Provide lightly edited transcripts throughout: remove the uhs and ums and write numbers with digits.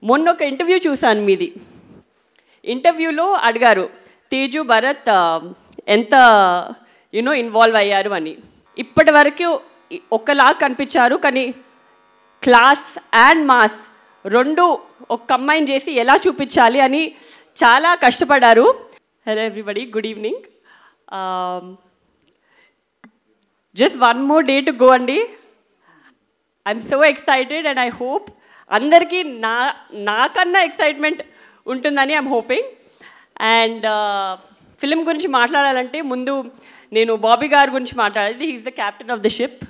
మొన్న ఒక ఇంటర్వ్యూ చూశాను మీది. ఇంటర్వ్యూలో అడిగారు తేజు భరత్ ఎంత ఇన్వాల్వ్ అయ్యారు అని. ఇప్పటి వరకు ఒకలాగా కనిపించారు, కానీ క్లాస్ అండ్ మాస్ రెండు ఒక కంబైన్ చేసి ఎలా చూపించాలి అని చాలా కష్టపడ్డారు. Hello everybody, good evening. Just one more day to go అండి. I'm so excited and I hope అందరికీ నాకన్నా ఎక్సైట్మెంట్ ఉంటుందని ఐఎమ్ హోపింగ్. అండ్ ఫిలిం గురించి మాట్లాడాలంటే ముందు నేను బాబీ గారి గురించి మాట్లాడాలి. He's the captain of the ship.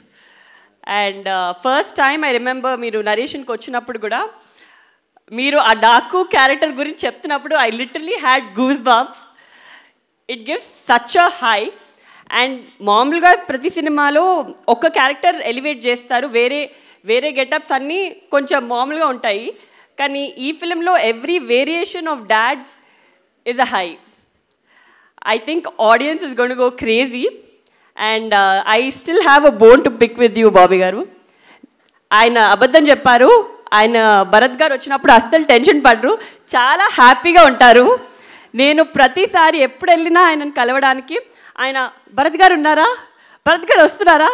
And first time I remember మీరు నరేషన్కి వచ్చినప్పుడు కూడా మీరు ఆ డాకు క్యారెక్టర్ గురించి చెప్తున్నప్పుడు I literally had goose bumps. It gives such a high. And మామూలుగా ప్రతి సినిమాలో ఒక క్యారెక్టర్ ఎలివేట్ చేస్తారు, వేరే వేరే గెటప్స్ అన్నీ కొంచెం మామూలుగా ఉంటాయి. కానీ ఈ ఫిలింలో every variation of dads is a high. I think audience is going to go crazy, and I still have a bone to pick with you, Bobby garu. ఆయన అబద్ధం చెప్పారు. ఆయన భరత్ గారు వచ్చినప్పుడు అస్సలు టెన్షన్ పడరు, చాలా హ్యాపీగా ఉంటారు. నేను ప్రతిసారి ఎప్పుడు వెళ్ళినా ఆయనను కలవడానికి ఆయన భరత్ గారు ఉన్నారా, భరత్ గారు వస్తున్నారా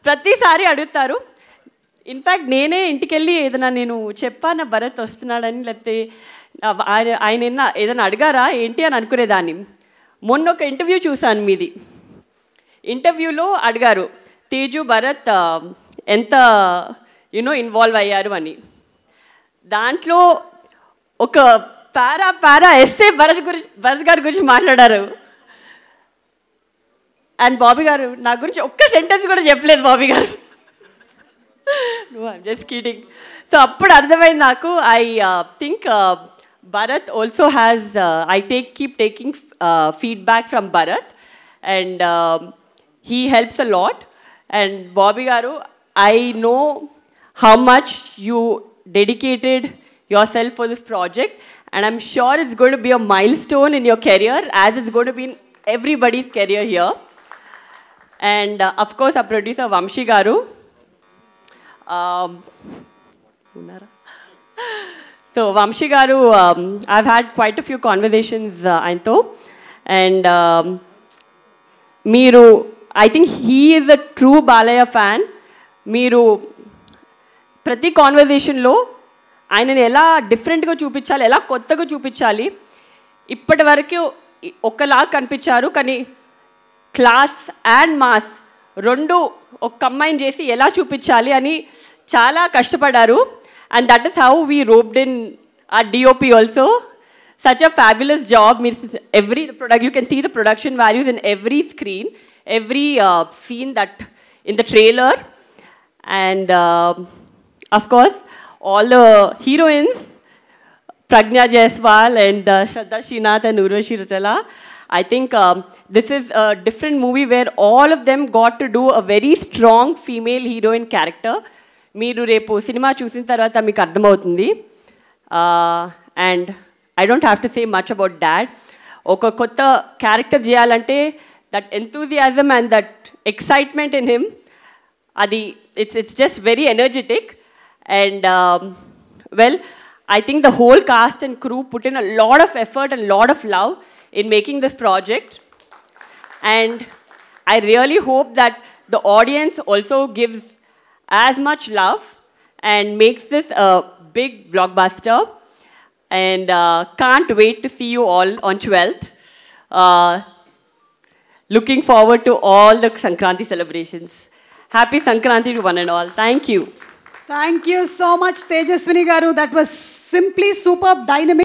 ప్రతిసారి అడుగుతారు. ఇన్ఫ్యాక్ట్ నేనే ఇంటికి వెళ్ళి ఏదైనా నేను చెప్పాను భరత్ వస్తున్నాడని, లేకపోతే ఆయన ఏదైనా అడిగారా ఏంటి అని అనుకునేదాన్ని. మొన్న ఒక ఇంటర్వ్యూ చూశాను మీది. ఇంటర్వ్యూలో అడిగారు తేజు భరత్ ఎంత ఇన్వాల్వ్ అయ్యారు అని. దాంట్లో ఒక పారా ఎస్సే భరత్ గారి గురించి మాట్లాడారు. అండ్ బాబీ గారు నా గురించి ఒక్క సెంటెన్స్ కూడా చెప్పలేదు బాబీ గారు. No, I'm just kidding. So అప్పుడు అర్థమైంది నాకు. I think Bharat also has, keep taking feedback from Bharat, and he helps a lot. And Bobby garu, I know how much you dedicated yourself for this project, and I'm sure it's going to be a milestone in your career, as it's going to be in everybody's career here. And of course our producer Vamshi garu, so Vamshi garu, I've had quite a few conversations ఆయనతో. And మీరు, I think he is a true Balayya fan. మీరు ప్రతి కాన్వర్జేషన్లో ఆయనని ఎలా డిఫరెంట్గా చూపించాలి, ఎలా కొత్తగా చూపించాలి, ఇప్పటి వరకు ఒకలాగా కనిపించారు, కానీ క్లాస్ అండ్ మాస్ రెండు ఒక కంబైన్ చేసి ఎలా చూపించాలి అని చాలా కష్టపడ్డారు. And that is how we roped in our DOP also. Such a fabulous job. Every product, you can see the production values in every screen, every scene that in the trailer. And of course, all the heroines, Pragna Jaiswal and Shraddha Srinath and Urvashi Rautela. I think this is a different movie where all of them got to do a very strong female heroine character. మీరు రేపు cinema చూసిన తర్వాత మీకు అర్థమవుతుంది. And I don't have to say much about dad. ఒక కొత్త character చేయాలంటే that enthusiasm and that excitement in him, అది it's just very energetic. And well, I think the whole cast and crew put in a lot of effort and a lot of love in making this project. And I really hope that the audience also gives as much love and makes this a big blockbuster. And can't wait to see you all on 12th. Looking forward to all the Sankranti celebrations. Happy Sankranti to one and all. Thank you. Thank you so much, Tejaswini garu. That was simply superb, dynamic.